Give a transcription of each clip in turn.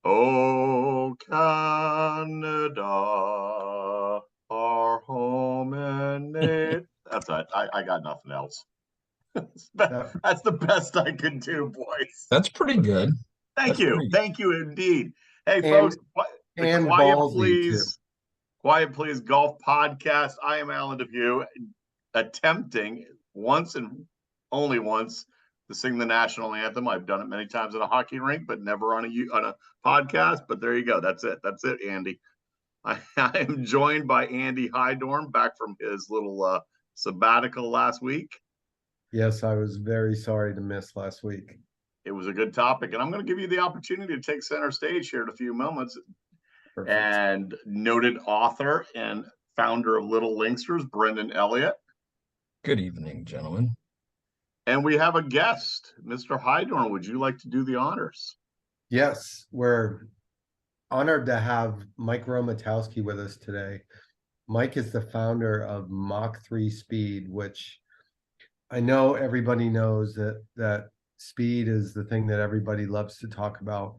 Oh, Canada, our home and that's it. I got nothing else. That's the best I could do, boys. That's pretty good. Thank That's you. pretty. Thank you indeed. Hey, And folks, the ballsy too. Quiet Please Golf Podcast. I am Alan DeVue, attempting once and only once to sing the national anthem. I've done it many times at a hockey rink, but never on a podcast. But there you go. That's it. That's it, Andy. I am joined by Andy Hydorn, back from his little sabbatical last week. Yes, I was very sorry to miss last week. It was a good topic, and I'm going to give you the opportunity to take center stage here in a few moments. Perfect. And noted author and founder of Little Linksters, Brendan Elliott. Good evening, gentlemen. And we have a guest, Mr. Hydorn. Would you like to do the honors? Yes, we're honored to have Mike Romatowski with us today. Mike is the founder of Mach 3 Speed, which I know everybody knows that speed is the thing that everybody loves to talk about.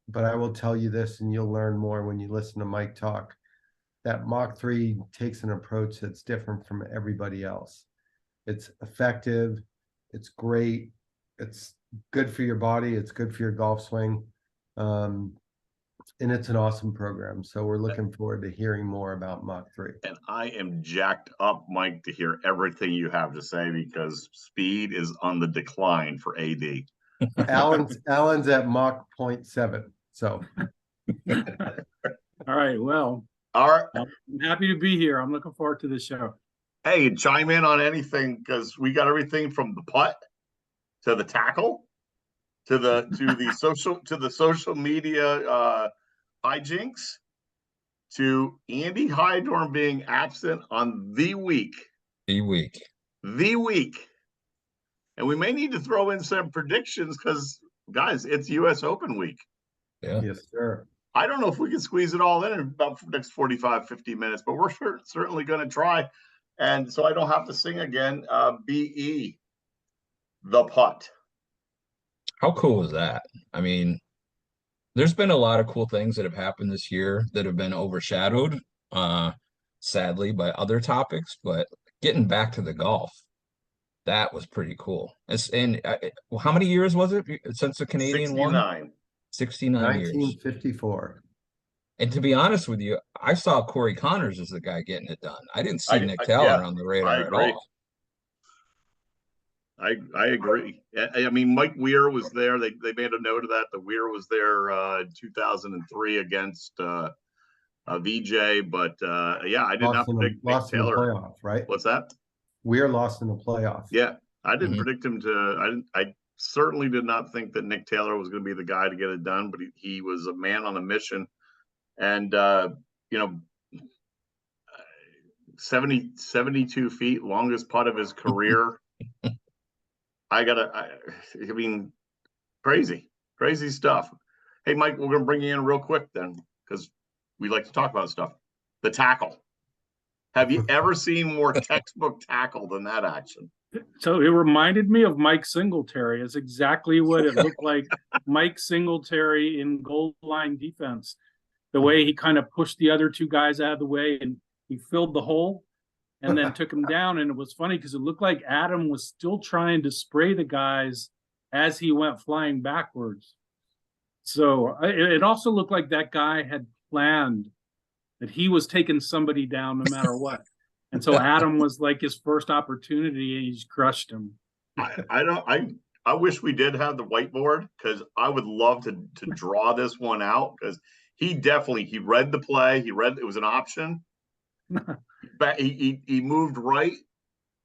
But I will tell you this, and you'll learn more when you listen to Mike talk, that Mach 3 takes an approach that's different from everybody else. It's effective, it's great, it's good for your body, it's good for your golf swing, and it's an awesome program. So we're looking forward to hearing more about Mach 3. And I am jacked up, Mike, to hear everything you have to say, because speed is on the decline for AD. Alan's at Mach 0.7. So, all right. Well, all right. I'm happy to be here. I'm looking forward to the show. Hey, chime in on anything, because we got everything from the putt to the tackle to the social media hijinks to Andy Hydorn being absent on the week. And we may need to throw in some predictions because, guys, it's U.S. Open week. Yeah. Yes, sir. I don't know if we can squeeze it all in about the next 45, 50 minutes, but we're certainly going to try. And so I don't have to sing again. B.E. the putt. How cool is that? I mean, there's been a lot of cool things that have happened this year that have been overshadowed, sadly, by other topics. But getting back to the golf, that was pretty cool. How many years was it since the Canadian 69. won? 69 years. 1954. And to be honest with you, I saw Corey Connors as the guy getting it done. I didn't see Nick Taylor on the radar at all. I agree. I mean, Mike Weir was there. They made a note of that. The Weir was there in 2003 against VJ, but yeah, I did not predict Nick Taylor. In the playoff, right? What's that? Weir lost in the playoff. Yeah, I didn't predict him to. I certainly did not think that Nick Taylor was going to be the guy to get it done, but he was a man on a mission, and 72 feet, longest putt of his career. I mean, crazy stuff. Hey, Mike, we're going to bring you in real quick then, because we like to talk about stuff. The tackle. Have you ever seen more textbook tackle than that action? So it reminded me of Mike Singletary. It's exactly what it looked like. Mike Singletary in goal line defense. The way he kind of pushed the other two guys out of the way and he filled the hole and then took him down. And it was funny because it looked like Adam was still trying to spray the guys as he went flying backwards. So it also looked like that guy had planned that he was taking somebody down no matter what. And so Adam was like his first opportunity and he just crushed him. I wish we did have the whiteboard, because I would love to draw this one out, because he read the play. It was an option. But he moved right,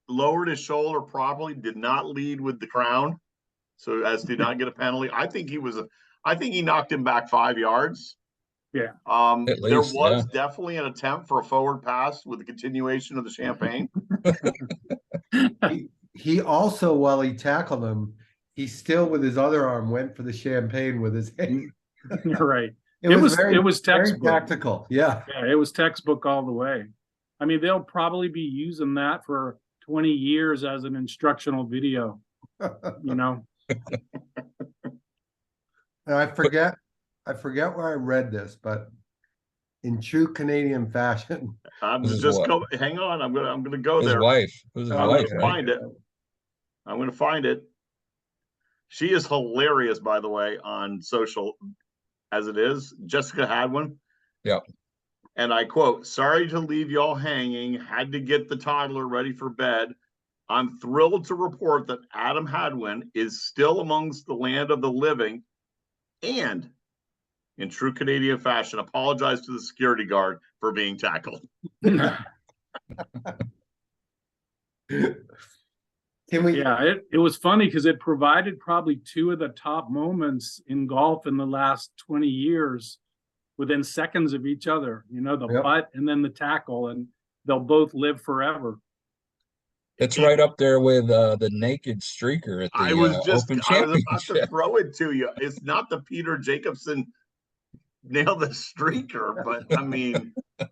lowered his shoulder properly, did not lead with the crown, so as to not get a penalty. I think he knocked him back 5 yards. Yeah. There was definitely an attempt for a forward pass with the continuation of the champagne. he also, while he tackled him, he still with his other arm went for the champagne with his hand. You're right. It was textbook. Very tactical. Yeah. Yeah, it was textbook all the way. I mean, they'll probably be using that for 20 years as an instructional video, you know. And I forget I forget where I read this, but in true Canadian fashion. I'm This is just what? hang on. I'm gonna go His there. wife. It was his I'm wife, gonna right? find it. I'm gonna find it. She is hilarious, by the way, on social as it is. Jessica Hadwin. Yep. And I quote, "Sorry to leave y'all hanging. Had to get the toddler ready for bed. I'm thrilled to report that Adam Hadwin is still amongst the land of the living and, in true Canadian fashion, apologized to the security guard for being tackled." Can we? Yeah, it was funny because it provided probably two of the top moments in golf in the last 20 years within seconds of each other. You know, the Yep. putt and then the tackle, and they'll both live forever. It's right up there with the naked streaker at I the Open was about to Championship. throw it to you. It's not the Peter Jacobson nail the streaker, but I mean, it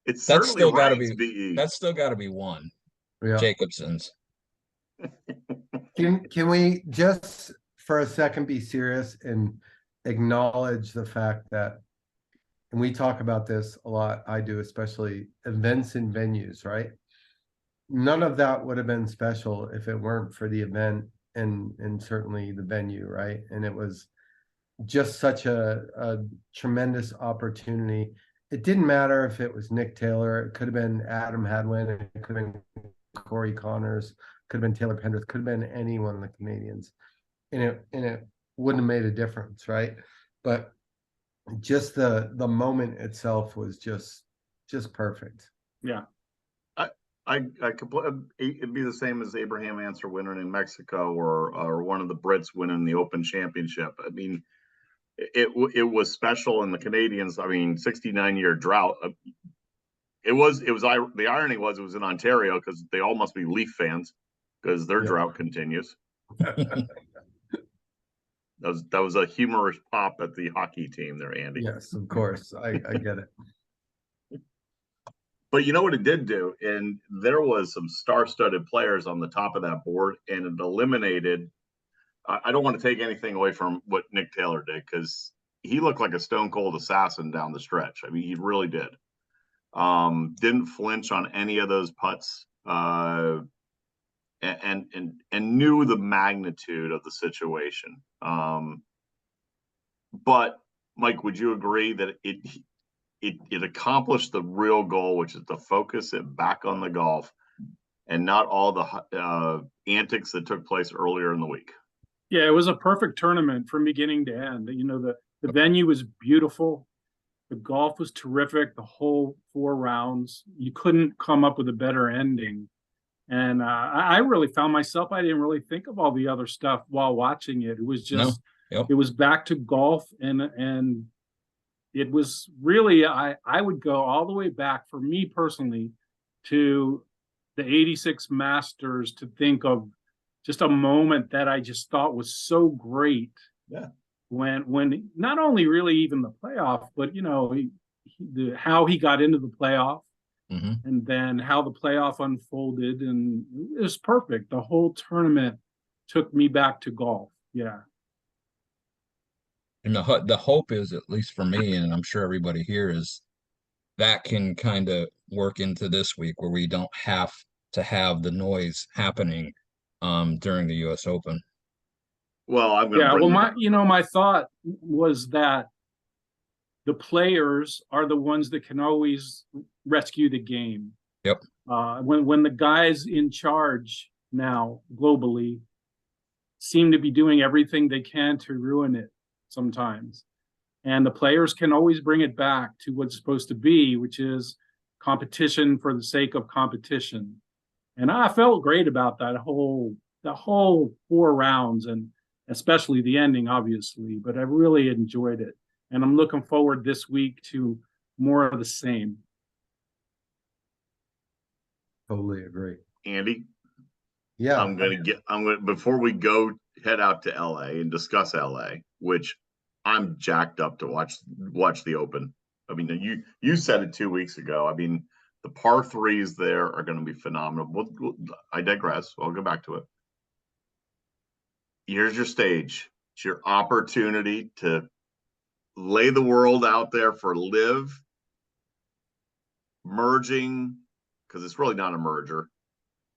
That's certainly still got to ranks be. BE. That's still got to be one. Yeah. Jacobson's. Can we just for a second be serious and acknowledge the fact that, and we talk about this a lot, I do, especially events and venues, right? None of that would have been special if it weren't for the event and certainly the venue, right? And it was just such a tremendous opportunity. It didn't matter if it was Nick Taylor, it could have been Adam Hadwin, it could have been Corey Connors, could have been Taylor Pendrith, could have been any one of the Canadians. And it wouldn't have made a difference, right? But just the moment itself was just perfect. Yeah. I completely. It'd be the same as Abraham Answer winning in Mexico, or one of the Brits winning the Open Championship. I mean, it was special, and the Canadians. I mean, 69-year drought. It was the irony was it was in Ontario because they all must be Leaf fans because their drought continues. That was a humorous pop at the hockey team there, Andy. Yes, of course. I get it. But you know what it did do? And there was some star-studded players on the top of that board, and it eliminated. I don't want to take anything away from what Nick Taylor did because he looked like a stone cold assassin down the stretch. I mean, he really did. Didn't flinch on any of those putts, and knew the magnitude of the situation. But Mike, would you agree that it accomplished the real goal, which is to focus it back on the golf and not all the antics that took place earlier in the week? Yeah, it was a perfect tournament from beginning to end. You know, the venue was beautiful. The golf was terrific. The whole 4 rounds, you couldn't come up with a better ending. And I really found myself, I didn't really think of all the other stuff while watching it. It was just, it was back to golf, and it was really, I would go all the way back for me personally to the 86 Masters to think of just a moment that I just thought was so great. Yeah. When not only really even the playoff, but you know, how he got into the playoff, and then how the playoff unfolded, and it was perfect. The whole tournament took me back to golf. Yeah. And the hope is, at least for me, and I'm sure everybody here, is that can kind of work into this week where we don't have to have the noise happening during the US Open. Well, I'm going to my thought was that the players are the ones that can always rescue the game. Yep. When the guys in charge now globally seem to be doing everything they can to ruin it sometimes, and the players can always bring it back to what's supposed to be, which is competition for the sake of competition. And I felt great about the whole 4 rounds, and especially the ending, obviously, but I really enjoyed it. And I'm looking forward this week to more of the same. Totally agree. Andy. Yeah. I'm going to, before we go head out to LA and discuss LA, which I'm jacked up to watch the Open. I mean, you said it 2 weeks ago. I mean, the par threes there are going to be phenomenal. I digress. I'll go back to it. Here's your stage. It's your opportunity to lay the world out there for Live merging, because it's really not a merger,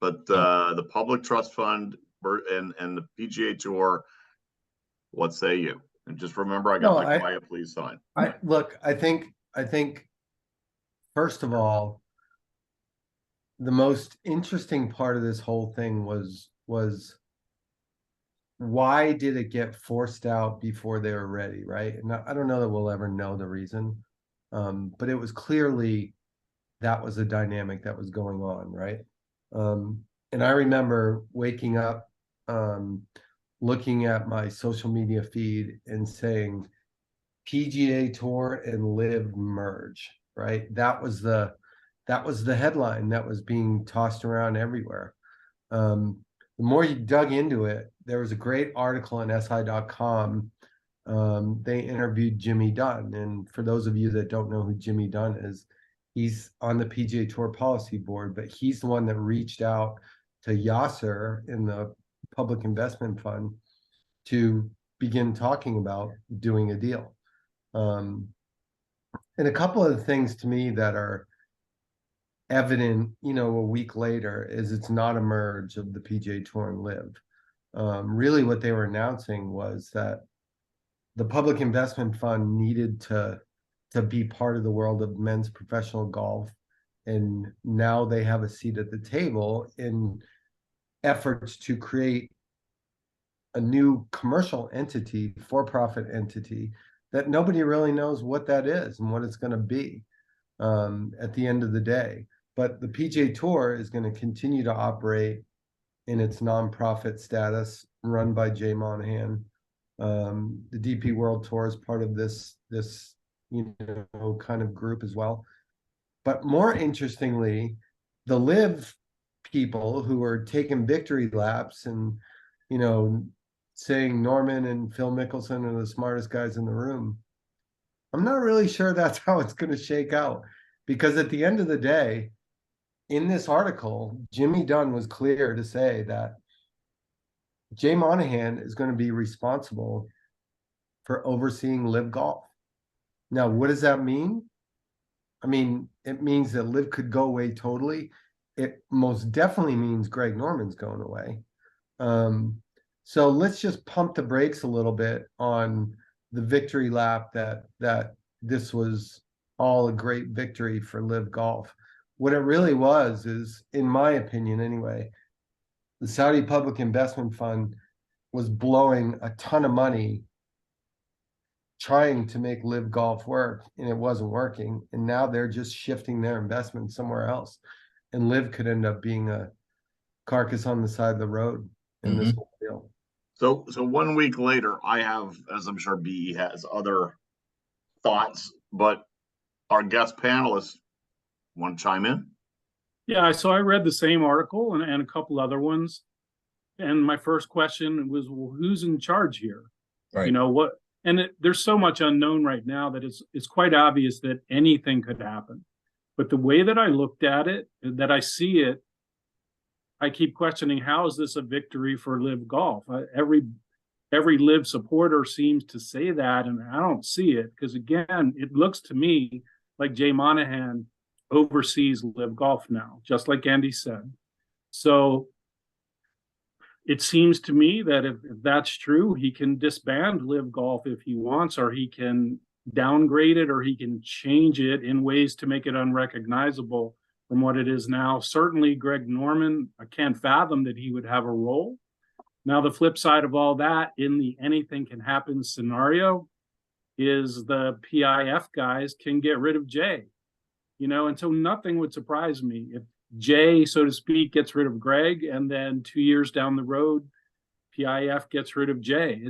but the public trust fund and the PGA Tour. What say you? And just remember, I got my quiet please sign. I think first of all, the most interesting part of this whole thing was why did it get forced out before they were ready, right? And I don't know that we'll ever know the reason, but it was clearly that was a dynamic that was going on, right? And I remember waking up, looking at my social media feed and saying, PGA Tour and Live merge, right? That was the headline that was being tossed around everywhere. The more you dug into it, there was a great article on SI.com. They interviewed Jimmy Dunn, and for those of you that don't know who Jimmy Dunn is, he's on the PGA Tour policy board, but he's the one that reached out to Yasser in the public investment fund to begin talking about doing a deal. And a couple of the things to me that are evident, a week later, is it's not a merge of the PGA Tour and Live. Really what they were announcing was that the public investment fund needed to be part of the world of men's professional golf. And now they have a seat at the table in efforts to create a new commercial entity, for-profit entity, that nobody really knows what that is and what it's going to be at the end of the day. But the PGA Tour is going to continue to operate in its nonprofit status, run by Jay Monahan. The DP World Tour is part of this kind of group as well. But more interestingly, the Live people who are taking victory laps and saying Norman and Phil Mickelson are the smartest guys in the room, I'm not really sure that's how it's going to shake out, because at the end of the day, in this article, Jimmy Dunn was clear to say that Jay Monahan is going to be responsible for overseeing Live Golf. Now, what does that mean? I mean, it means that Live could go away totally. It most definitely means Greg Norman's going away. So let's just pump the brakes a little bit on the victory lap that this was all a great victory for Live Golf. What it really was is, in my opinion anyway, the Saudi Public Investment Fund was blowing a ton of money trying to make Live Golf work, and it wasn't working. And now they're just shifting their investment somewhere else. And Live could end up being a carcass on the side of the road in this whole deal. So 1 week later, I have, as I'm sure BE has, other thoughts, but our guest panelists want to chime in? Yeah, so I read the same article and a couple other ones. And my first question was, well, who's in charge here? Right. What? And there's so much unknown right now that it's quite obvious that anything could happen. But the way that I looked at it, that I see it, I keep questioning, how is this a victory for Live Golf? Every Live supporter seems to say that, and I don't see it, because again, it looks to me like Jay Monahan oversees Live Golf now, just like Andy said. So it seems to me that if that's true, he can disband Live Golf if he wants, or he can downgrade it, or he can change it in ways to make it unrecognizable from what it is now. Certainly Greg Norman, I can't fathom that he would have a role. Now, the flip side of all that in the anything can happen scenario is the PIF guys can get rid of Jay. And so nothing would surprise me if Jay, so to speak, gets rid of Greg, and then 2 years down the road, PIF gets rid of Jay.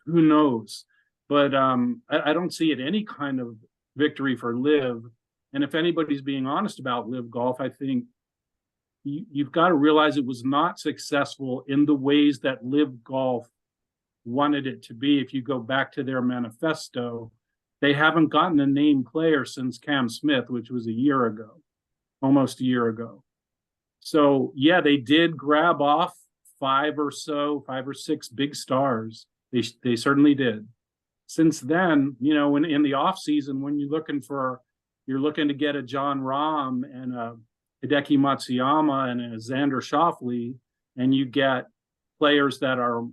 Who knows? But I don't see it any kind of victory for Live. And if anybody's being honest about Live Golf, I think you've got to realize it was not successful in the ways that Live Golf wanted it to be. If you go back to their manifesto, they haven't gotten a named player since Cam Smith, which was almost a year ago. So yeah, they did grab off 5 or 6 big stars. They certainly did. since then, you know, when in the off season, when you're looking to get a John Rahm and a Hideki Matsuyama and a Xander Schauffele, and you get players that are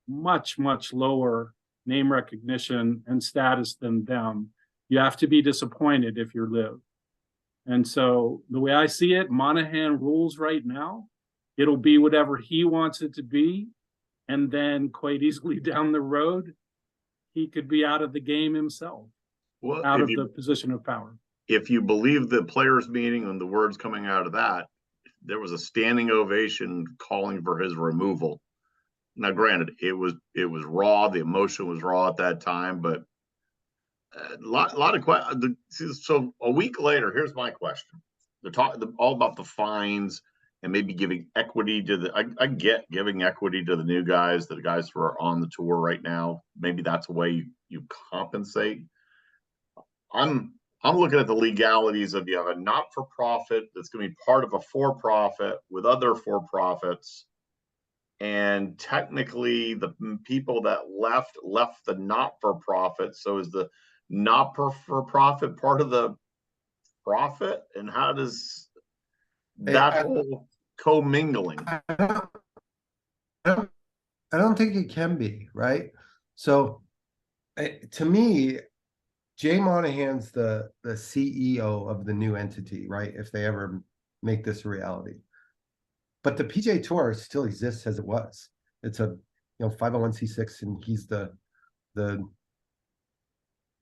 much, much lower name recognition and status than them, you have to be disappointed if you're Liv. And so the way I see it, Monahan rules right now. It'll be whatever he wants it to be. And then quite easily down the road, he could be out of the game himself, Well, out of the position of power. if you believe the players' meeting and the words coming out of that, there was a standing ovation calling for his removal. Now, granted, it was raw. The emotion was raw at that time, but a lot of questions. So a week later, here's my question: they're talking all about the fines and maybe giving equity to the. I get giving equity to the new guys, the guys who are on the tour right now. Maybe that's a way you compensate. I'm looking at the legalities of you have a not-for-profit that's going to be part of a for-profit with other for-profits. And technically, the people that left the not-for-profit. So is the not-for-profit part of the profit? And how does that whole commingling? I don't think it can be, right? So to me, Jay Monahan's the CEO of the new entity, right? If they ever make this a reality. But the PGA Tour still exists as it was. It's a 501c6, and he's the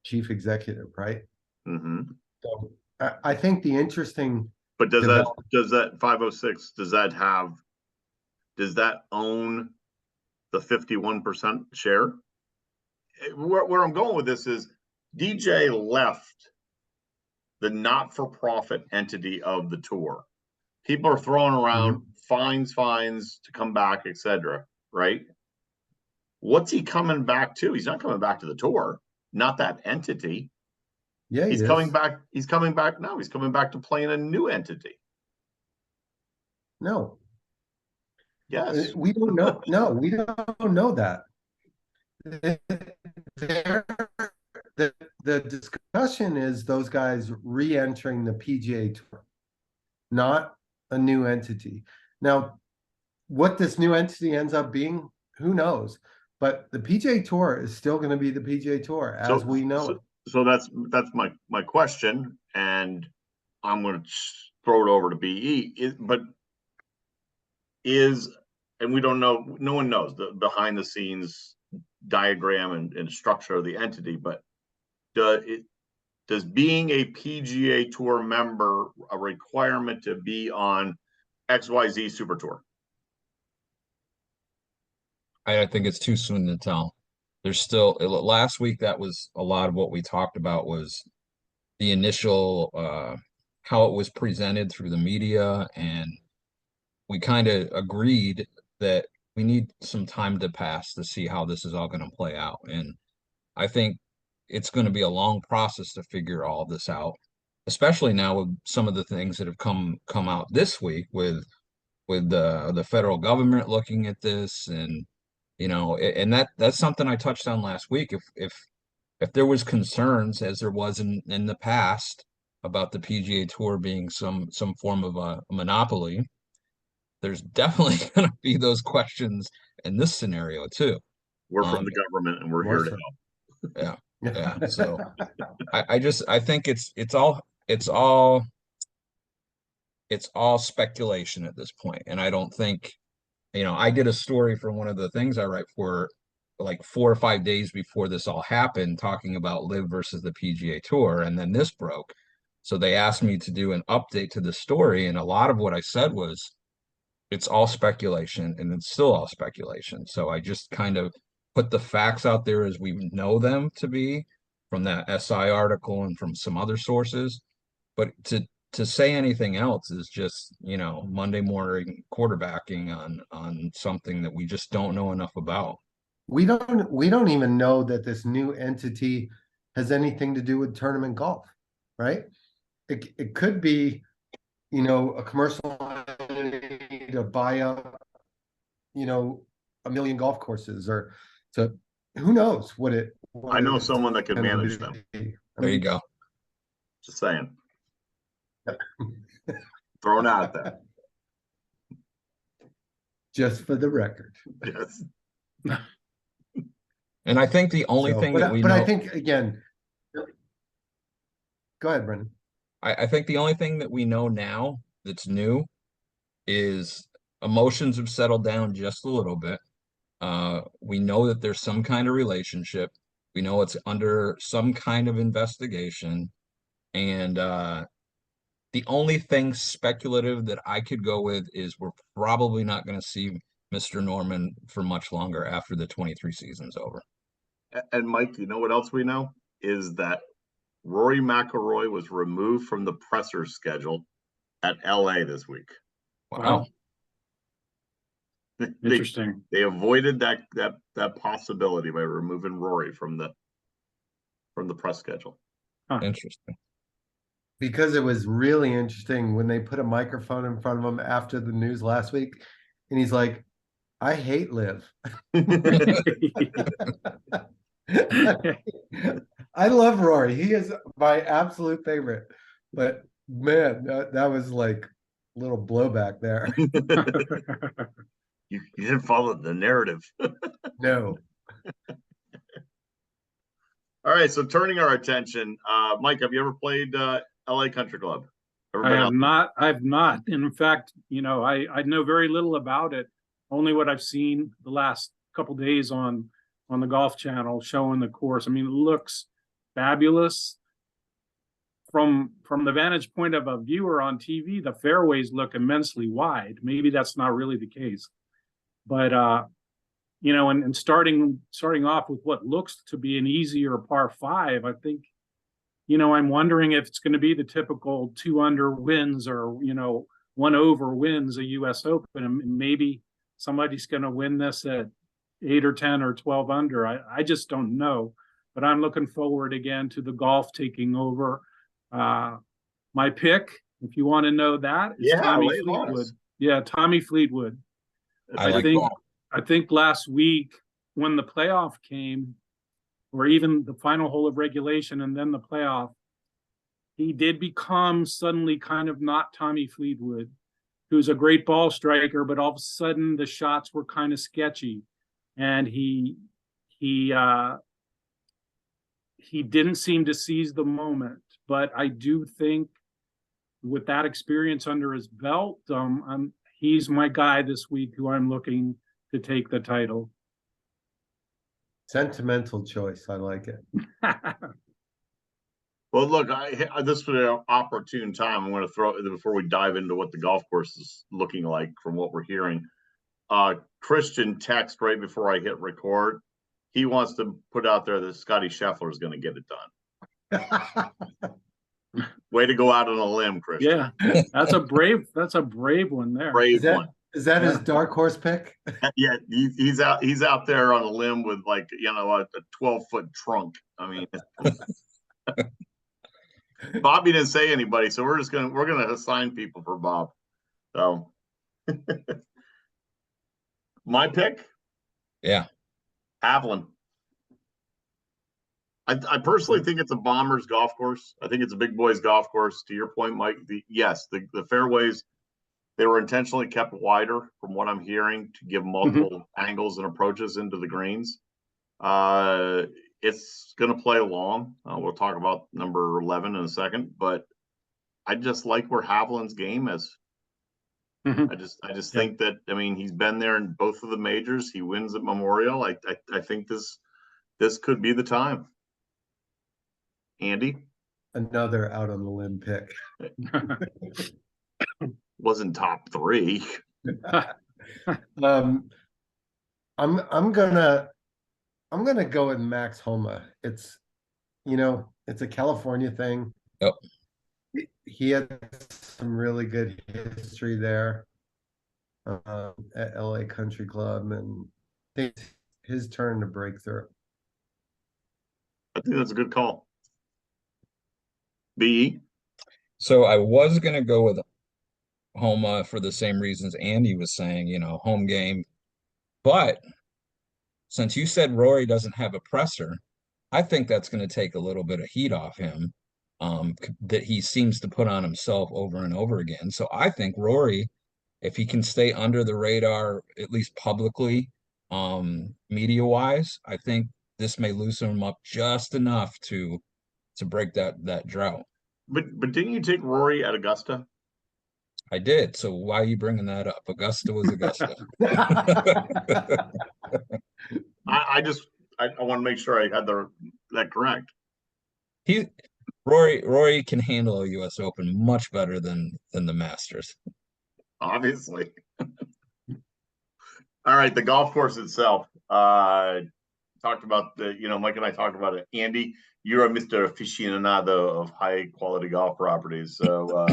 chief executive, right? Mm-hmm. So I think the interesting. But does that 506 does that own the 51% share? Where I'm going with this is DJ left the not-for-profit entity of the tour. People are throwing around fines to come back, etc. Right? What's he coming back to? He's not coming back to the tour, not that entity. Yeah, he's coming back. He's coming back now. He's coming back to playing a new entity. No. Yes. We don't know. No, we don't know that. The discussion is those guys re-entering the PGA Tour, not a new entity. Now, what this new entity ends up being, who knows? But the PGA Tour is still going to be the PGA Tour as we know it. So that's my question, and I'm going to throw it over to BE. And we don't know. No one knows the behind the scenes diagram and structure of the entity, but does being a PGA Tour member a requirement to be on XYZ Super Tour? I think it's too soon to tell. There's still last week, that was a lot of what we talked about, was the initial how it was presented through the media, and we kind of agreed that we need some time to pass to see how this is all going to play out. And I think it's going to be a long process to figure all this out, especially now with some of the things that have come out this week with the federal government looking at this. And and that's something I touched on last week. If there was concerns, as there was in the past, about the PGA Tour being some form of a monopoly, there's definitely going to be those questions in this scenario too. We're from the government, and we're here to help. Yeah. So I think it's all speculation at this point, and I don't think. I did a story for one of the things I write for, like 4 or 5 days before this all happened, talking about Liv versus the PGA Tour, and then this broke. So they asked me to do an update to the story, and a lot of what I said was, it's all speculation, and it's still all speculation. So I just kind of put the facts out there as we know them to be from that SI article and from some other sources. But to say anything else is just, Monday morning quarterbacking on something that we just don't know enough about. We don't even know that this new entity has anything to do with tournament golf, right? It could be, a commercial entity to buy up, 1 million golf courses, or to who knows I what know it's someone that could gonna manage them. be. I There you mean, go. Just saying. Thrown out there. just for the record. Yes. And I think the only So, thing but that we but I know, think again, go ahead, Brendan. I think the only thing that we know now that's new is emotions have settled down just a little bit. We know that there's some kind of relationship. We know it's under some kind of investigation. And the only thing speculative that I could go with is we're probably not going to see Mr. Norman for much longer after the 23 season's over. And Mike, you know what else we know? Is that Rory McIlroy was removed from the presser schedule at LA this week. Wow. They, Interesting. they avoided that possibility by removing Rory from the press schedule. Interesting. Because it was really interesting when they put a microphone in front of him after the news last week, and he's like, "I hate Liv." I love Rory. He is my absolute favorite. But man, that was like a little blowback there. You didn't follow the narrative. No. All right, so turning our attention, Mike, have you ever played LA Country Club? Ever I been have out? not. I've not. In fact, I know very little about it. Only what I've seen the last couple days on the Golf Channel showing the course. I mean, it looks fabulous from the vantage point of a viewer on TV. The fairways look immensely wide. Maybe that's not really the case, but and starting off with what looks to be an easier par five, I think. I'm wondering if it's going to be the typical 2 under wins or, 1 over wins a US Open. And maybe somebody's going to win this at 8 or 10 or 12 under. I just don't know. But I'm looking forward again to the golf taking over. My pick, if you want to know that, is Tommy Fleetwood. Yeah, Tommy Fleetwood. I think last week when the playoff came, or even the final hole of regulation and then the playoff, he did become suddenly kind of not Tommy Fleetwood, who's a great ball striker, but all of a sudden the shots were kind of sketchy, and he didn't seem to seize the moment. But I do think with that experience under his belt, he's my guy this week who I'm looking to take the title. Sentimental choice. I like it. Well, look, this was an opportune time. I'm going to throw before we dive into what the golf course is looking like from what we're hearing. Christian text right before I hit record. He wants to put out there that Scotty Scheffler is going to get it done. Way to go out on a limb, Christian. Yeah, that's a brave one there. Brave one. Is that his dark horse pick? Yeah, he's out there on a limb with like a 12-foot trunk. I mean, Bobby didn't say anybody, so we're gonna assign people for Bob. So my pick, yeah, Avalon. I personally think it's a bomber's golf course. I think it's a big boys golf course. To your point, Mike, the fairways, they were intentionally kept wider from what I'm hearing to give multiple angles and approaches into the greens. It's going to play long. We'll talk about number 11 in a second, but I just like where Haviland's game is. I just think that, I mean, he's been there in both of the majors. He wins at Memorial. I think this could be the time. Andy? Another out on the limb pick. Wasn't top 3. I'm gonna go with Max Homa. It's a California thing. Yep. He had some really good history there at LA Country Club, and I think it's his turn to break through. I think that's a good call. B. So I was gonna go with Homa for the same reasons Andy was saying, home game, but since you said Rory doesn't have a presser, I think that's going to take a little bit of heat off him, that he seems to put on himself over and over again. So I think Rory, if he can stay under the radar, at least publicly, media wise, I think this may loosen him up just enough to break that drought. But didn't you take Rory at Augusta? I did. So why are you bringing that up? Augusta was Augusta. I want to make sure I had that correct. He Rory can handle a U.S. Open much better than the Masters. Obviously. All right, the golf course itself. Talked about Mike and I talked about it. Andy, you're a Mr. Aficionado of high quality golf properties. So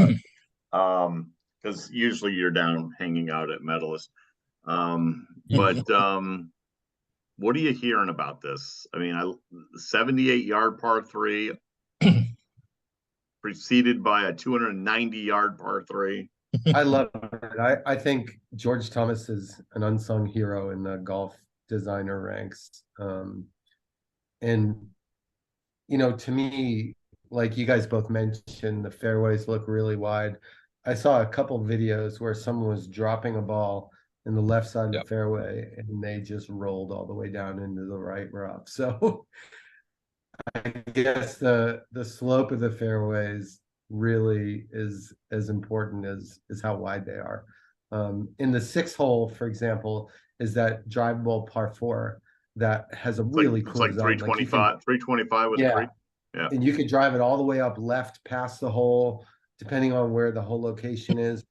because usually you're down hanging out at Medalist. But what are you hearing about this? I mean, 78-yard par 3 preceded by a 290-yard par 3. I love it. I think George Thomas is an unsung hero in the golf designer ranks. And to me, like you guys both mentioned, the fairways look really wide. I saw a couple videos where someone was dropping a ball in the left side of the fairway and they just rolled all the way down into the right rough. So I guess the slope of the fairways really is as important as how wide they are. In the 6th hole, for example, is that drivable par 4 that has a really cool design. 325, 325 with yeah, a yeah, and you can drive it all the way up left past the hole, depending on where the hole location is.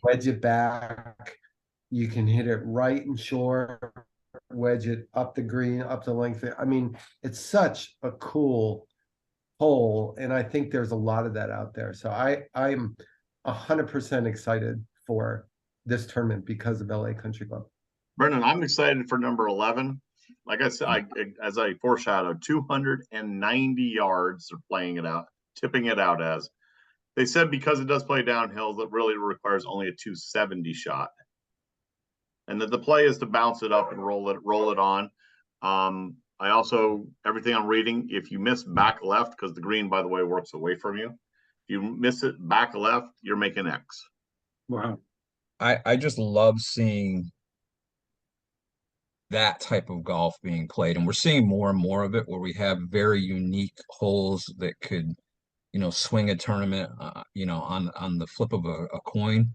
Wedge it back. You can hit it right and short, wedge it up the green, up the length. I mean, it's such a cool hole, and I think there's a lot of that out there. So I'm 100% excited for this tournament because of LA Country Club. Brendan, I'm excited for number 11. Like I said, as I foreshadowed, 290 yards they're playing it out, tipping it out as. They said because it does play downhill, that really requires only a 270 shot. And that the play is to bounce it up and roll it on. I also, everything I'm reading, if you miss back left, because the green, by the way, works away from you. If you miss it back left, you're making X. Wow. I just love seeing that type of golf being played. And we're seeing more and more of it where we have very unique holes that could, swing a tournament, on the flip of a coin,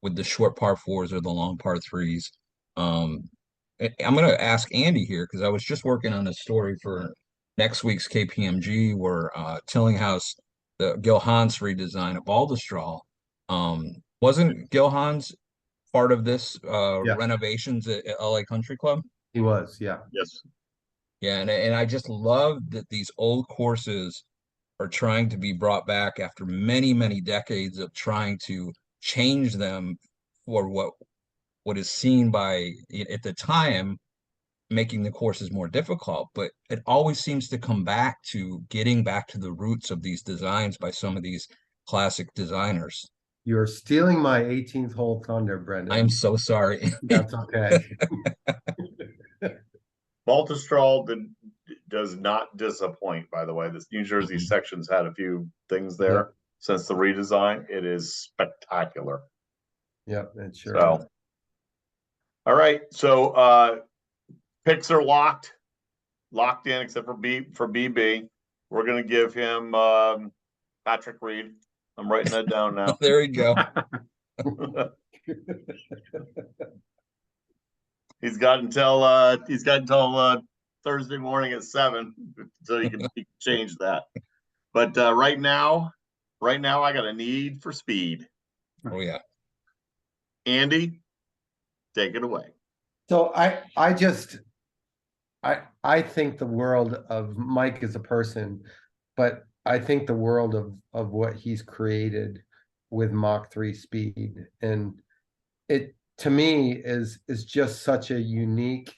with the short par 4s or the long par 3s. I'm going to ask Andy here because I was just working on a story for next week's KPMG where Tillinghast, the Gil Hans redesign of Balderstraw, wasn't Gil Hans part of this renovations at LA Country Club? He was, yeah. Yes. Yeah, and I just love that these old courses are trying to be brought back after many, many decades of trying to change them for what is seen by, at the time, making the courses more difficult. But it always seems to come back to getting back to the roots of these designs by some of these classic designers. You're stealing my 18th hole thunder, Brendan. I am so sorry. That's okay. Baltusrol does not disappoint, by the way. This New Jersey section's had a few things there since the redesign. It is spectacular. Yep, it sure is. All right. So picks are locked in, except for BB. We're gonna give him Patrick Reed. I'm writing that down now. There you go. He's got until Thursday morning at 7, so he can change that. But right now, I got a need for speed. Oh yeah, Andy, take it away. So I think the world of Mike as a person, but I think the world of what he's created with Mach 3 speed, and it to me is just such a unique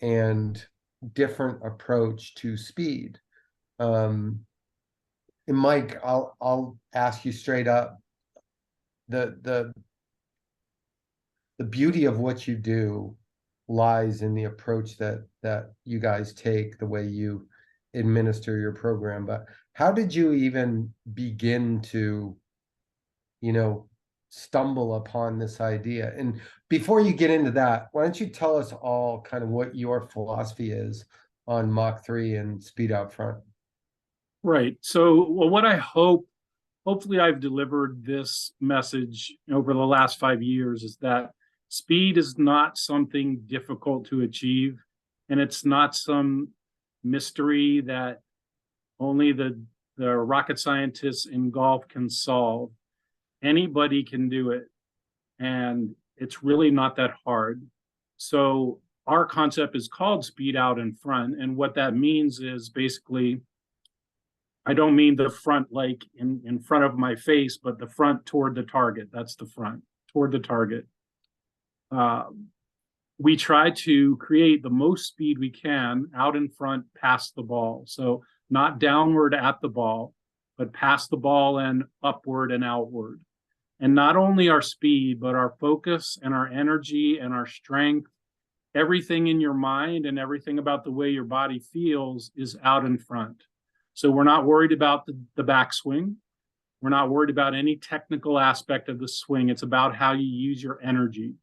and different approach to speed. And Mike, I'll ask you straight up, the beauty of what you do lies in the approach that you guys take, the way you administer your program. But how did you even begin to, you know, stumble upon this idea? And before you get into that, why don't you tell us all kind of what your philosophy is on Mach 3 and speed out front? Right. So, well, what I hopefully I've delivered this message over the last 5 years is that speed is not something difficult to achieve, and it's not some mystery that only the rocket scientists in golf can solve. Anybody can do it, and it's really not that hard. So our concept is called speed out in front, and what that means is basically, I don't mean the front like in front of my face, but the front toward the target. That's the front toward the target. We try to create the most speed we can out in front past the ball. So not downward at the ball, but past the ball and upward and outward. And not only our speed, but our focus and our energy and our strength, everything in your mind and everything about the way your body feels is out in front. So we're not worried about the backswing. We're not worried about any technical aspect of the swing. It's about how you use your energy.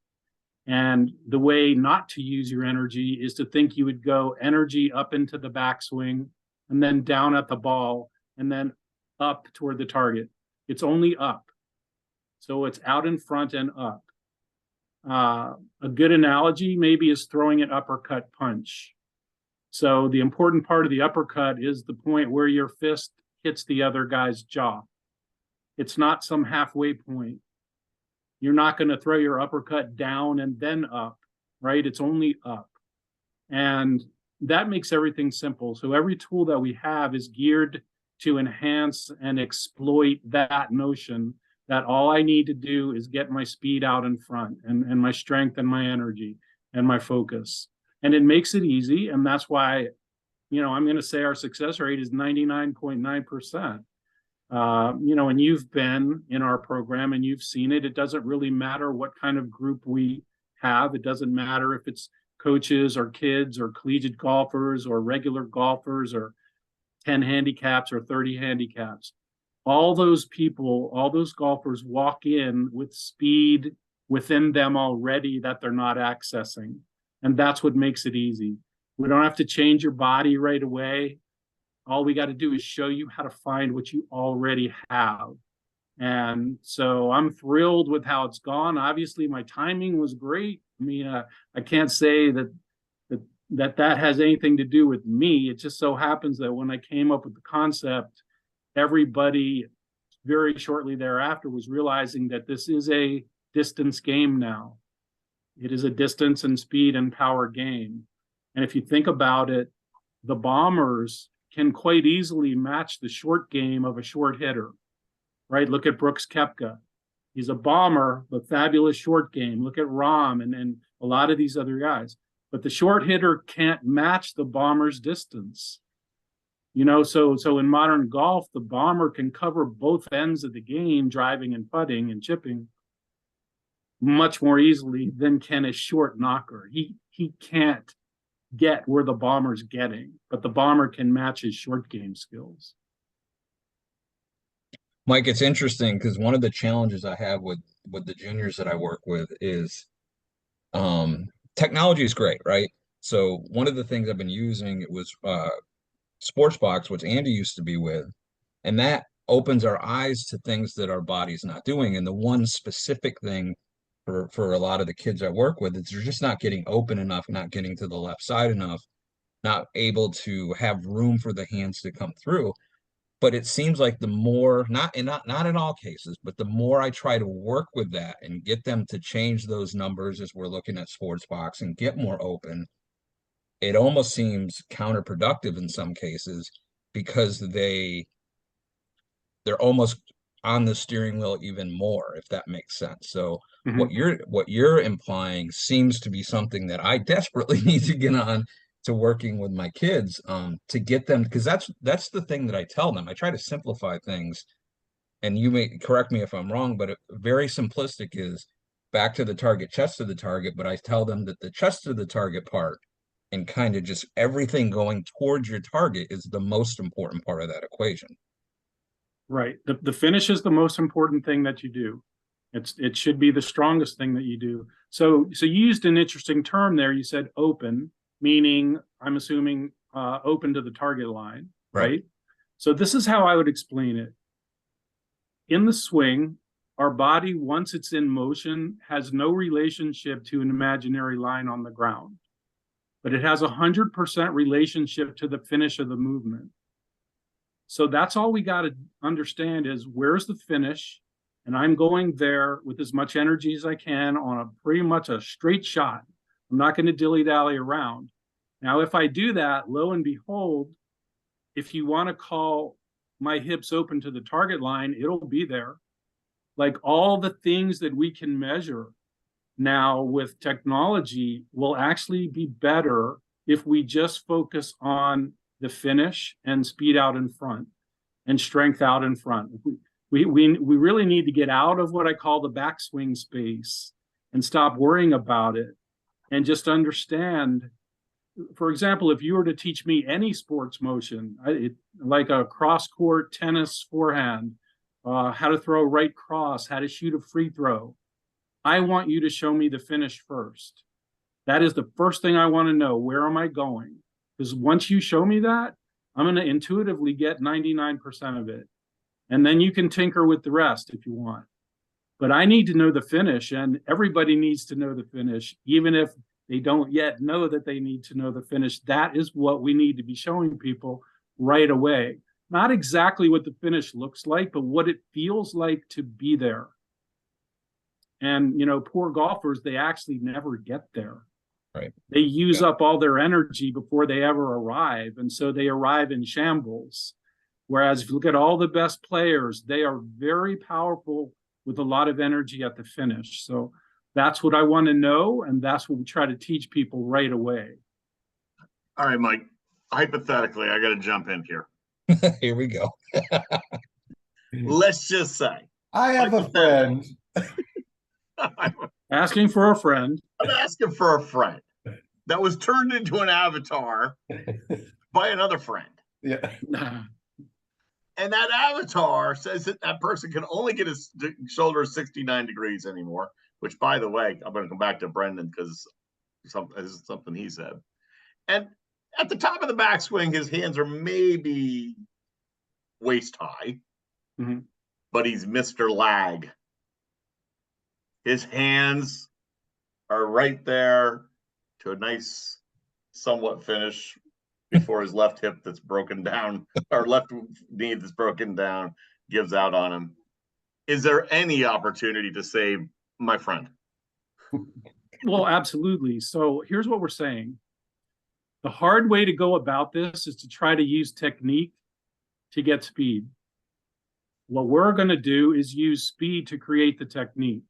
And the way not to use your energy is to think you would go energy up into the backswing and then down at the ball and then up toward the target. It's only up. So it's out in front and up. A good analogy maybe is throwing an uppercut punch. So the important part of the uppercut is the point where your fist hits the other guy's jaw. It's not some halfway point. You're not going to throw your uppercut down and then up, right? It's only up. And that makes everything simple. So every tool that we have is geared to enhance and exploit that notion that all I need to do is get my speed out in front and my strength and my energy and my focus. And it makes it easy. And that's why, I'm going to say our success rate is 99.9%. And you've been in our program and you've seen it. It doesn't really matter what kind of group we have. It doesn't matter if it's coaches or kids or collegiate golfers or regular golfers or 10 handicaps or 30 handicaps. All those people, all those golfers walk in with speed within them already that they're not accessing. And that's what makes it easy. We don't have to change your body right away. All we got to do is show you how to find what you already have. And so I'm thrilled with how it's gone. Obviously, my timing was great. I mean, I can't say that has anything to do with me. It just so happens that when I came up with the concept, everybody very shortly thereafter was realizing that this is a distance game now. It is a distance and speed and power game. And if you think about it, the bombers can quite easily match the short game of a short hitter, right? Look at Brooks Koepka. He's a bomber, but fabulous short game. Look at Rahm and a lot of these other guys. But the short hitter can't match the bomber's distance. So in modern golf, the bomber can cover both ends of the game, driving and putting and chipping, much more easily than can a short knocker. He can't get where the bomber's getting, but the bomber can match his short game skills. Mike, it's interesting because one of the challenges I have with the juniors that I work with is technology is great, right? So one of the things I've been using was Sportsbox, which Andy used to be with, and that opens our eyes to things that our body's not doing. And the one specific thing for a lot of the kids I work with is they're just not getting open enough, not getting to the left side enough, not able to have room for the hands to come through. But it seems like the more, not in all cases, but the more I try to work with that and get them to change those numbers as we're looking at Sportsbox and get more open, it almost seems counterproductive in some cases because they're almost on the steering wheel even more, if that makes sense. So what you're implying seems to be something that I desperately need to get on to working with my kids to get them, because that's the thing that I tell them. I try to simplify things, and you may correct me if I'm wrong, but very simplistic is back to the target, chest of the target, but I tell them that the chest of the target part and kind of just everything going towards your target is the most important part of that equation. Right. The finish is the most important thing that you do. It should be the strongest thing that you do. So you used an interesting term there. You said open, meaning I'm assuming open to the target line, right? So this is how I would explain it. In the swing, our body, once it's in motion, has no relationship to an imaginary line on the ground, but it has 100% relationship to the finish of the movement. So that's all we got to understand is where's the finish, and I'm going there with as much energy as I can on a pretty much a straight shot. I'm not going to dilly-dally around. Now, if I do that, lo and behold, if you want to call my hips open to the target line, it'll be there. Like all the things that we can measure now with technology will actually be better if we just focus on the finish and speed out in front and strength out in front. We really need to get out of what I call the backswing space and stop worrying about it and just understand. For example, if you were to teach me any sports motion, like a cross-court tennis forehand, how to throw a right cross, how to shoot a free throw, I want you to show me the finish first. That is the first thing I want to know. Where am I going? Because once you show me that, I'm going to intuitively get 99% of it. And then you can tinker with the rest if you want. But I need to know the finish, and everybody needs to know the finish, even if they don't yet know that they need to know the finish. That is what we need to be showing people right away. Not exactly what the finish looks like, but what it feels like to be there. And, poor golfers, they actually never get there. Right. They use up all their energy before they ever arrive. And so they arrive in shambles. Whereas if you look at all the best players, they are very powerful with a lot of energy at the finish. So that's what I want to know. And that's what we try to teach people right away. All right, Mike, hypothetically, I got to jump in here. Here we go. Let's just say. I have a friend. Asking for a friend. I'm asking for a friend that was turned into an avatar by another friend. Yeah. And that avatar says that that person can only get his shoulders 69 degrees anymore, which, by the way, I'm going to come back to Brendan because something he said. And at the top of the backswing, his hands are maybe waist high, but he's Mr. Lag. His hands are right there to a nice, somewhat finish before his left hip that's broken down, or left knee that's broken down, gives out on him. Is there any opportunity to save my friend? Well, absolutely. So here's what we're saying. The hard way to go about this is to try to use technique to get speed. What we're going to do is use speed to create the technique.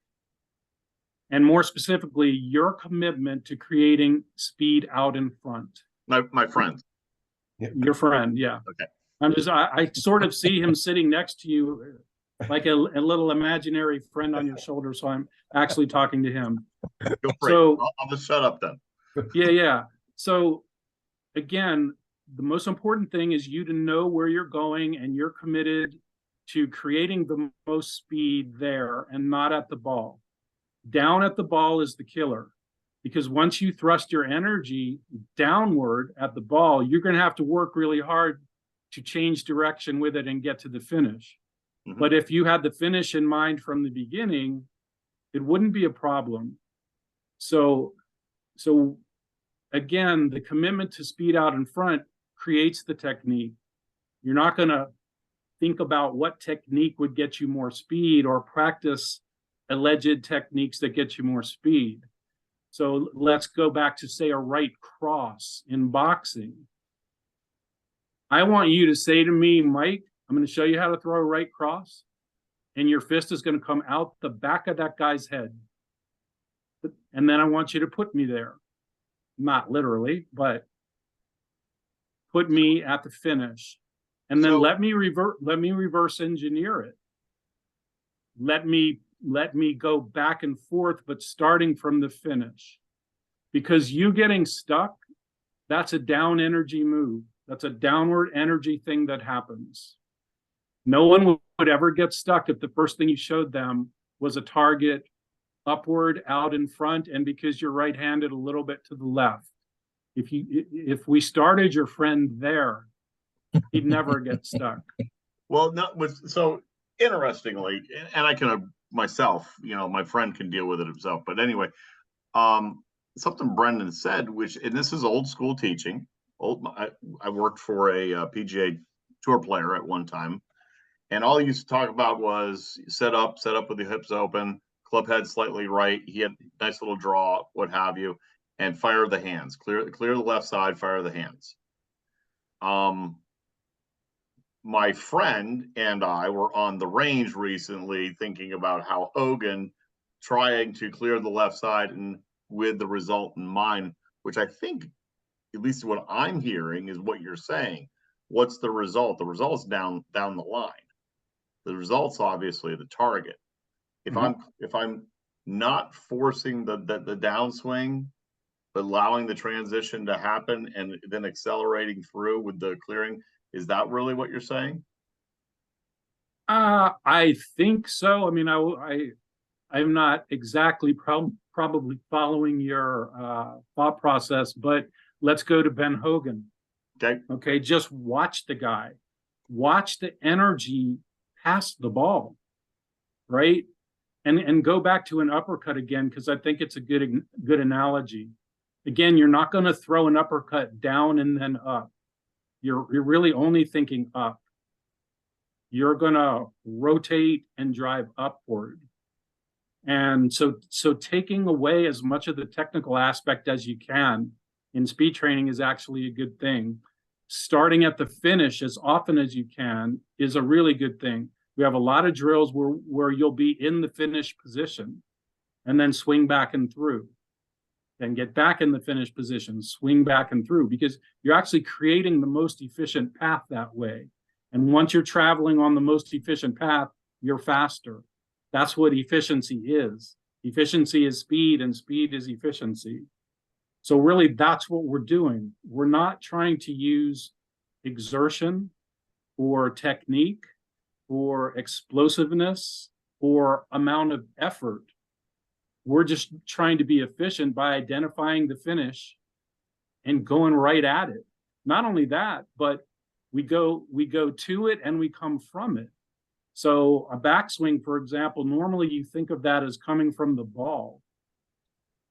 And more specifically, your commitment to creating speed out in front. My friend. Your friend, yeah. Okay. I sort of see him sitting next to you like a little imaginary friend on your shoulder. So I'm actually talking to him. Go for So it. I'll just shut up then. Yeah. So again, the most important thing is you to know where you're going, and you're committed to creating the most speed there and not at the ball. Down at the ball is the killer, because once you thrust your energy downward at the ball, you're going to have to work really hard to change direction with it and get to the finish. But if you had the finish in mind from the beginning, it wouldn't be a problem. So again, the commitment to speed out in front creates the technique. You're not going to think about what technique would get you more speed or practice alleged techniques that get you more speed. So let's go back to, say, a right cross in boxing. I want you to say to me, Mike, I'm going to show you how to throw a right cross, and your fist is going to come out the back of that guy's head. And then I want you to put me there. Not literally, but put me at the finish. And then let me reverse engineer it. Let me let me go back and forth, but starting from the finish. Because you getting stuck, that's a down energy move. That's a downward energy thing that happens. No one would ever get stuck if the first thing you showed them was a target upward out in front, and because you're right-handed, a little bit to the left. If we started your friend there, he'd never get stuck. Well, so interestingly, and I can myself, my friend can deal with it himself. But anyway, something Brendan said, and this is old school teaching. I worked for a PGA Tour player at one time, and all he used to talk about was set up with the hips open, club head slightly right. He had a nice little draw, what have you, and fire the hands. Clear the left side, fire the hands. My friend and I were on the range recently thinking about how Hogan trying to clear the left side and with the result in mind, which I think, at least what I'm hearing, is what you're saying. What's the result? The result's down the line. The result's obviously the target. If I'm not forcing the downswing, but allowing the transition to happen and then accelerating through with the clearing, is that really what you're saying? I think so. I mean, I'm not exactly probably following your thought process, but let's go to Ben Hogan. Okay, just watch the guy. Watch the energy pass the ball, right? And go back to an uppercut again, because I think it's a good analogy. Again, you're not going to throw an uppercut down and then up. You're really only thinking up. You're going to rotate and drive upward. And so taking away as much of the technical aspect as you can in speed training is actually a good thing. Starting at the finish as often as you can is a really good thing. We have a lot of drills where you'll be in the finish position and then swing back and through. Then get back in the finish position, swing back and through, because you're actually creating the most efficient path that way. And once you're traveling on the most efficient path, you're faster. That's what efficiency is. Efficiency is speed, and speed is efficiency. So really, that's what we're doing. We're not trying to use exertion or technique or explosiveness or amount of effort. We're just trying to be efficient by identifying the finish and going right at it. Not only that, but we go to it and we come from it. So a backswing, for example, normally you think of that as coming from the ball.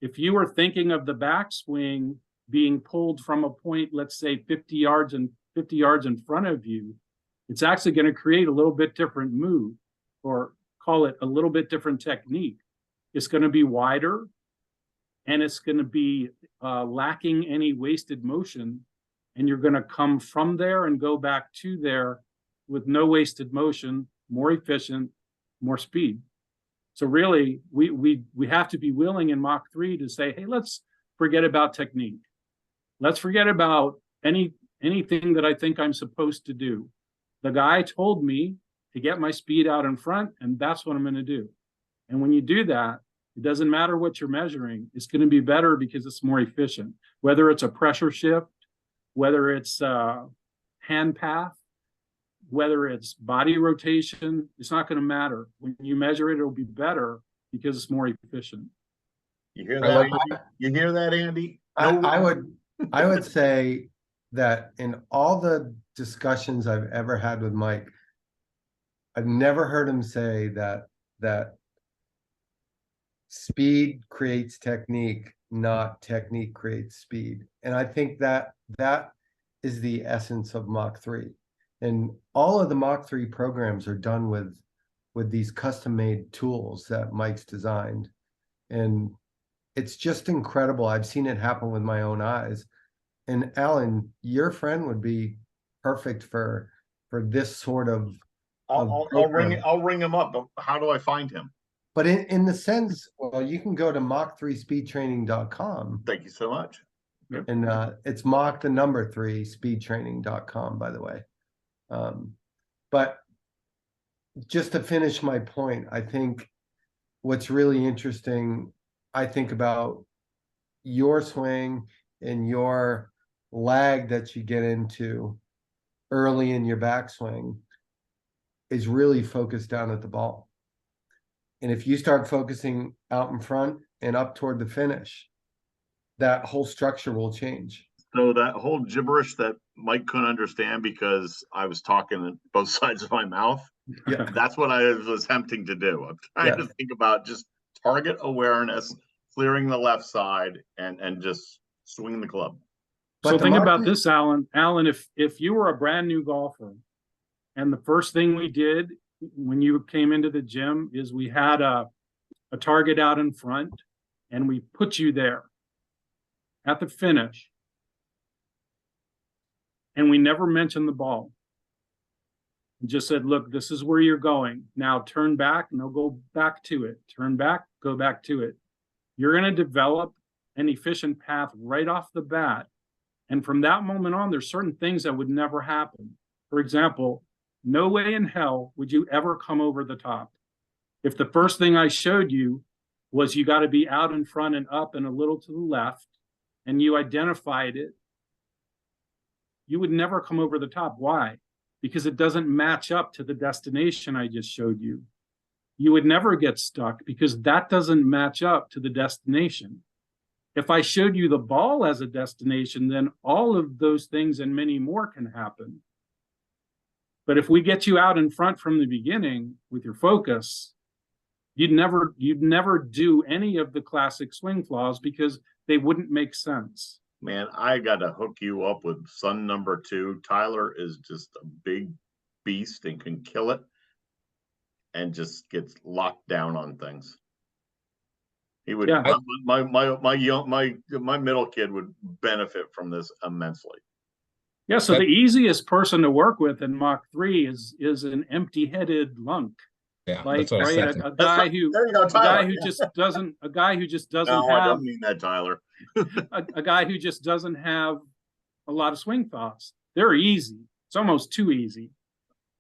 If you were thinking of the backswing being pulled from a point, let's say 50 yards in front of you, it's actually going to create a little bit different move, or call it a little bit different technique. It's going to be wider, and it's going to be lacking any wasted motion, and you're going to come from there and go back to there with no wasted motion, more efficient, more speed. So really, we have to be willing in Mach 3 to say, hey, let's forget about technique. Let's forget about anything that I think I'm supposed to do. The guy told me to get my speed out in front, and that's what I'm going to do. And when you do that, it doesn't matter what you're measuring. It's going to be better because it's more efficient. Whether it's a pressure shift, whether it's hand path, whether it's body rotation, it's not going to matter. When you measure it, it'll be better because it's more efficient. You hear that, Andy? You hear that, Andy? I would say that in all the discussions I've ever had with Mike, I've never heard him say that speed creates technique, not technique creates speed. And I think that is the essence of Mach 3. And all of the Mach 3 programs are done with these custom-made tools that Mike's designed. And it's just incredible. I've seen it happen with my own eyes. And Alan, your friend would be perfect for this sort of I'll ring him up. But how do I find him? But in the sense, well, you can go to Mach3speedtraining.com. Thank you so much. Yep. And it's Mach 3 speedtraining.com, by the way. But just to finish my point, I think what's really interesting, I think about your swing and your lag that you get into early in your backswing is really focused down at the ball. And if you start focusing out in front and up toward the finish, that whole structure will change. So that whole gibberish that Mike couldn't understand because I was talking both sides of my mouth. Yeah. That's what I was attempting to do. I'm trying to think about just target awareness, clearing the left side, and just swinging the club. So think about this, Alan. Alan, if you were a brand new golfer, and the first thing we did when you came into the gym is we had a target out in front, and we put you there at the finish, and we never mentioned the ball. We just said, look, this is where you're going. Now turn back, and they'll go back to it. Turn back, go back to it. You're going to develop an efficient path right off the bat. And from that moment on, there's certain things that would never happen. For example, no way in hell would you ever come over the top. If the first thing I showed you was you got to be out in front and up and a little to the left, and you identified it, you would never come over the top. Why? Because it doesn't match up to the destination I just showed you. You would never get stuck because that doesn't match up to the destination. If I showed you the ball as a destination, then all of those things and many more can happen. But if we get you out in front from the beginning with your focus, you'd never do any of the classic swing flaws because they wouldn't make sense. Man, I got to hook you up with son number 2. Tyler is just a big beast and can kill it and just gets locked down on things. He would, Yeah. my middle kid would benefit from this immensely. Yeah, so the easiest person to work with in Mach 3 is an empty-headed lunk. Yeah, like that's right, a guy who just doesn't No, have. I don't mean that, Tyler. a guy who just doesn't have a lot of swing thoughts. They're easy. It's almost too easy.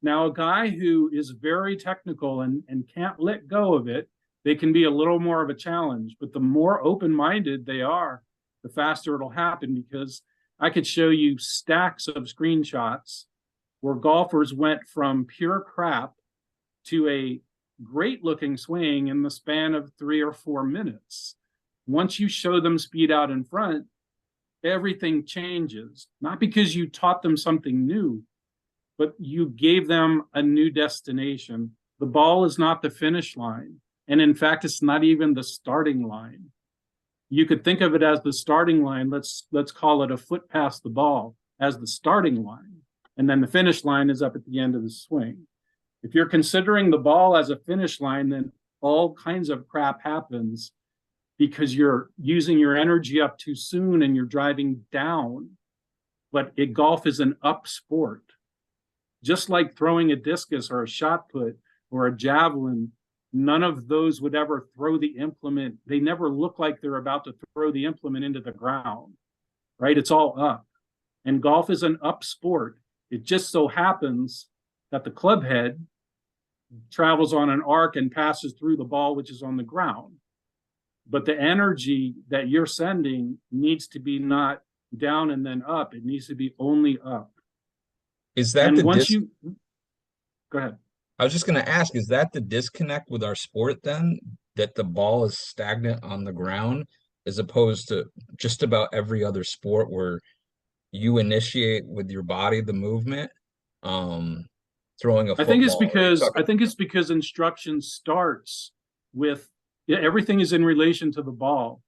Now, a guy who is very technical and can't let go of it, they can be a little more of a challenge. But the more open-minded they are, the faster it'll happen, because I could show you stacks of screenshots where golfers went from pure crap to a great looking swing in the span of 3 or 4 minutes. Once you show them speed out in front, everything changes. Not because you taught them something new, but you gave them a new destination. The ball is not the finish line. And in fact, it's not even the starting line. You could think of it as the starting line. Let's call it a foot past the ball as the starting line. And then the finish line is up at the end of the swing. If you're considering the ball as a finish line, then all kinds of crap happens because you're using your energy up too soon and you're driving down. But golf is an up sport. Just like throwing a discus or a shot put or a javelin, none of those would ever throw the implement. They never look like they're about to throw the implement into the ground, right? It's all up. And golf is an up sport. It just so happens that the club head travels on an arc and passes through the ball, which is on the ground. But the energy that you're sending needs to be not down and then up. It needs to be only up. Is that and the once you go ahead? I was just going to ask, is that the disconnect with our sport then, that the ball is stagnant on the ground as opposed to just about every other sport where you initiate with your body the movement, throwing a football? I think it's because instruction starts with everything is in relation to the ball.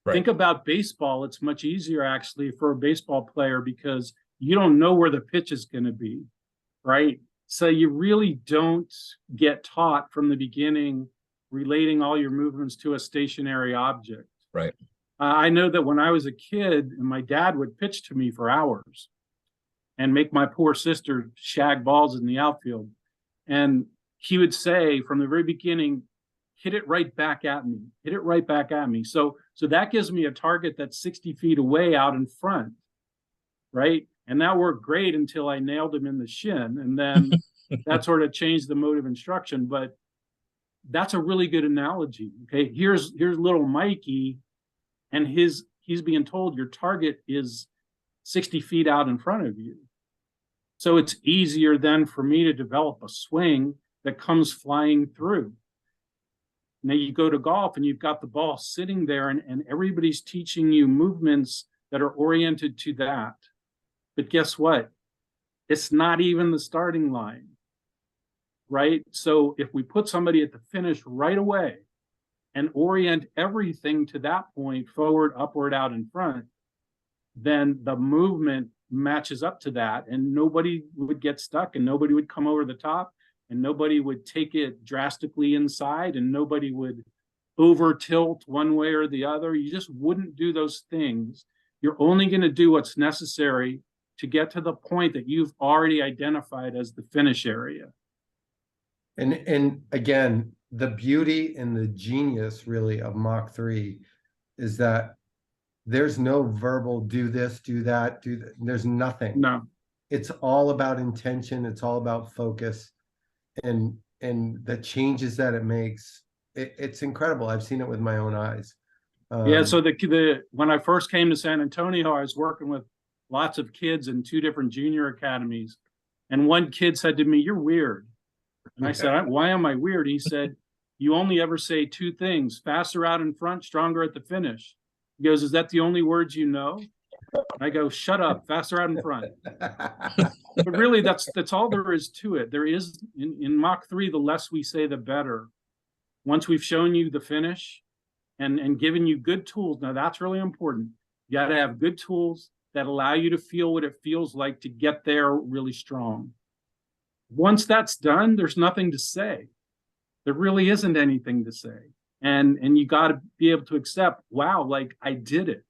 Right. Think about baseball. It's much easier actually for a baseball player because you don't know where the pitch is going to be, right? So you really don't get taught from the beginning relating all your movements to a stationary object. Right. I know that when I was a kid, and my dad would pitch to me for hours and make my poor sister shag balls in the outfield. And he would say from the very beginning, hit it right back at me, hit it right back at me. So that gives me a target that's 60 feet away out in front, right? And that worked great until I nailed him in the shin. And then that sort of changed the mode of instruction. But that's a really good analogy. Okay, here's little Mikey, and he's being told your target is 60 feet out in front of you. So it's easier then for me to develop a swing that comes flying through. Now you go to golf and you've got the ball sitting there, and everybody's teaching you movements that are oriented to that. But guess what? It's not even the starting line, right? So if we put somebody at the finish right away and orient everything to that point, forward, upward, out in front, then the movement matches up to that, and nobody would get stuck, and nobody would come over the top, and nobody would take it drastically inside, and nobody would over tilt one way or the other. You just wouldn't do those things. You're only going to do what's necessary to get to the point that you've already identified as the finish area. And again, the beauty and the genius really of Mach 3 is that there's no verbal do this, do that, do that. There's nothing. No. It's all about intention. It's all about focus, and the changes that it makes. It's incredible. I've seen it with my own eyes. Yeah. So the when I first came to San Antonio, I was working with lots of kids in 2 different junior academies, and one kid said to me, "You're weird." And I said, "Why am I weird?" He said, "You only ever say 2 things: faster out in front, stronger at the finish." He goes, "Is that the only words you know?" I go, "Shut up, faster out in front." But really, that's all there is to it. There is in Mach 3, the less we say, the better. Once we've shown you the finish and given you good tools, now that's really important. You got to have good tools that allow you to feel what it feels like to get there really strong. Once that's done, there's nothing to say. There really isn't anything to say. And you got to be able to accept, wow, like I did it.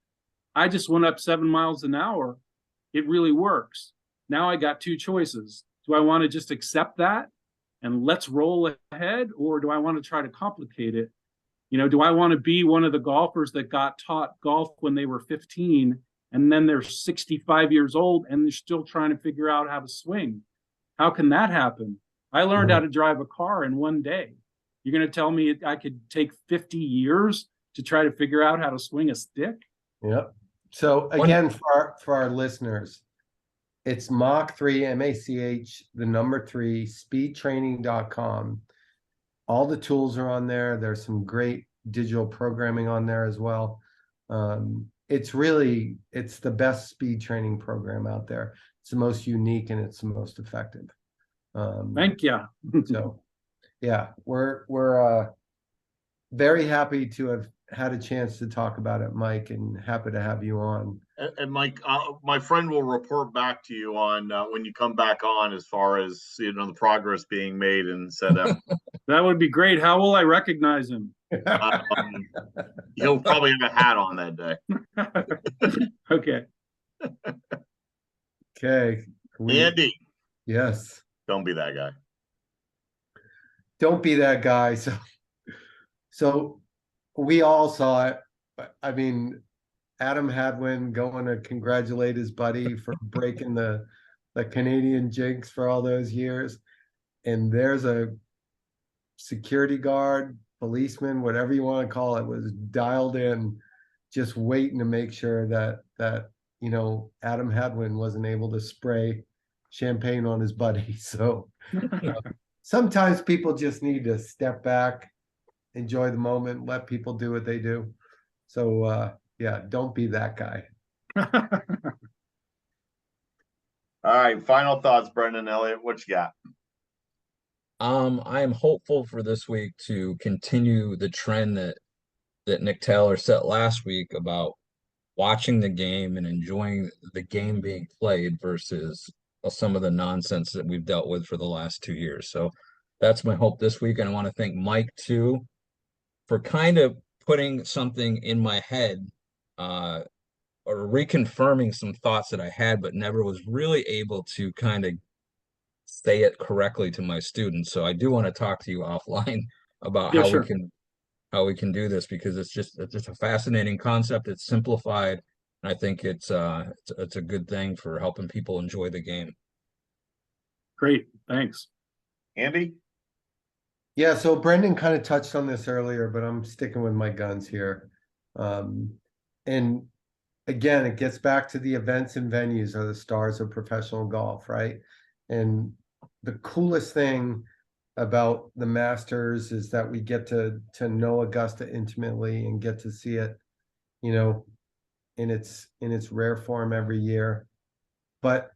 I just went up 7 miles an hour. It really works. Now I got 2 choices. Do I want to just accept that and let's roll ahead? Or do I want to try to complicate it? You know, do I want to be one of the golfers that got taught golf when they were 15 and then they're 65 years old and they're still trying to figure out how to swing? How can that happen? I learned how to drive a car in 1 day. You're going to tell me I could take 50 years to try to figure out how to swing a stick? Yep. So again, for our listeners, it's Mach 3, M-A-C-H, the number 3, speedtraining.com. All the tools are on there. There's some great digital programming on there as well. It's the best speed training program out there. It's the most unique and it's the most effective. Thank you. So yeah, we're very happy to have had a chance to talk about it, Mike, and happy to have you on. And Mike, my friend will report back to you on when you come back on, as far as the progress being made and set up. That would be great. How will I recognize him? He'll probably have a hat on that day. Okay. Okay. Andy. Yes. Don't be that guy. Don't be that guy. So we all saw it. I mean, Adam Hadwin going to congratulate his buddy for breaking the Canadian jinx for all those years. And there's a security guard, policeman, whatever you want to call it, was dialed in, just waiting to make sure that Adam Hadwin wasn't able to spray champagne on his buddy. So sometimes people just need to step back, enjoy the moment, let people do what they do. So yeah, don't be that guy. All right, final thoughts, Brendan Elliott. What you got? I am hopeful for this week to continue the trend that Nick Taylor set last week about watching the game and enjoying the game being played versus some of the nonsense that we've dealt with for the last 2 years. So that's my hope this week. And I want to thank Mike too for kind of putting something in my head or reconfirming some thoughts that I had, but never was really able to kind of say it correctly to my students. So I do want to talk to you offline about how we can do this, because it's just a fascinating concept. It's simplified, and I think it's a good thing for helping people enjoy the game. Great, thanks. Andy? Yeah, so Brendan kind of touched on this earlier, but I'm sticking with my guns here. And again, it gets back to the events and venues are the stars of professional golf, right? And the coolest thing about the Masters is that we get to know Augusta intimately and get to see it, you know, in its rare form every year. But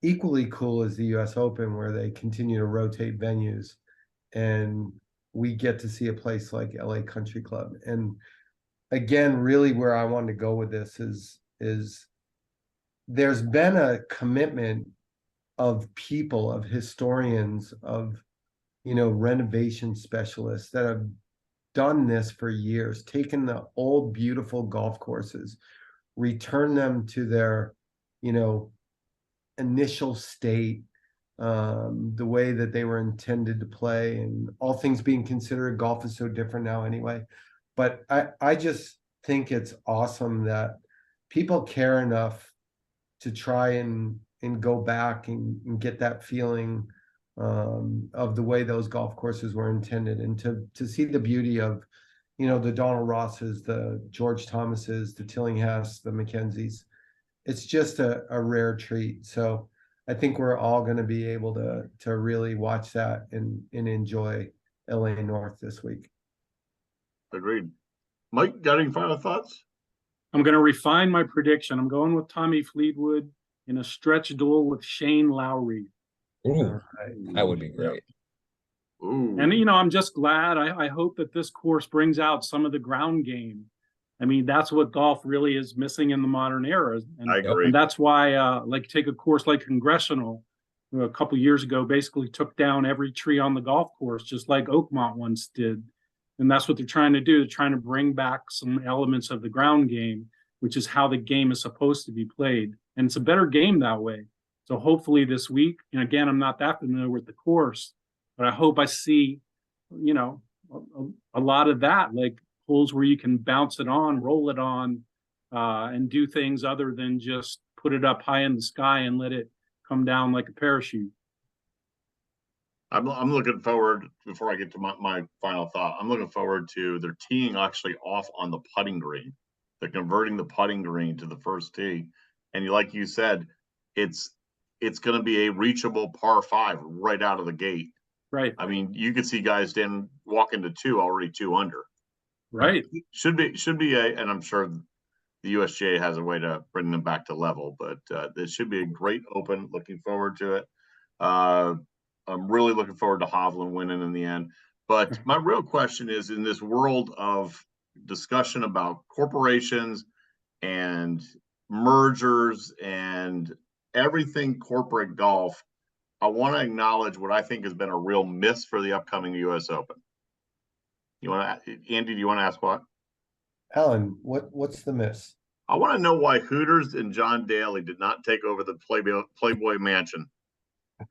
equally cool is the US Open, where they continue to rotate venues and we get to see a place like LA Country Club. And again, really where I wanted to go with this is there's been a commitment of people, of historians, of renovation specialists that have done this for years, taken the old beautiful golf courses, return them to their you know initial state, the way that they were intended to play, and all things being considered, golf is so different now anyway. But I just think it's awesome that people care enough to try and go back and get that feeling, of the way those golf courses were intended, and to see the beauty of the Donald Rosses, the George Thomases, the Tillinghast, the Mackenzies. It's just a rare treat. So I think we're all going to be able to really watch that and enjoy LA North this week. Agreed. Mike, got any final thoughts? I'm going to refine my prediction. I'm going with Tommy Fleetwood in a stretch duel with Shane Lowry. Ooh, Right. that would be great. Ooh. And, I'm just glad. I hope that this course brings out some of the ground game. I mean, that's what golf really is missing in the modern era. I agree. And that's why, like, take a course like Congressional a couple years ago, basically took down every tree on the golf course, just like Oakmont once did. And that's what they're trying to do. They're trying to bring back some elements of the ground game, which is how the game is supposed to be played. And it's a better game that way. So hopefully this week, and again, I'm not that familiar with the course, but I hope I see, a lot of that, like holes where you can bounce it on, roll it on, and do things other than just put it up high in the sky and let it come down like a parachute. I'm looking forward, before I get to my final thought, I'm looking forward to their teeing actually off on the putting green. They're converting the putting green to the first tee. And like you said, it's going to be a reachable par 5 right out of the gate. Right. I mean, you could see guys walk into 2 already 2 under. Right. Should be and I'm sure the USGA has a way to bring them back to level, but this should be a great Open. Looking forward to it. I'm really looking forward to Hovland winning in the end. But my real question is, in this world of discussion about corporations and mergers and everything corporate golf, I want to acknowledge what I think has been a real miss for the upcoming US Open. Andy, do you want to ask what? Alan, what's the miss? I want to know why Hooters and John Daly did not take over the Playboy Mansion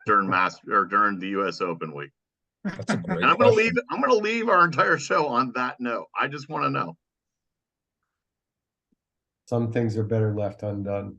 during the US Open week. That's a great And question. I'm gonna leave our entire show on that note. I just want to know. Some things are better left undone.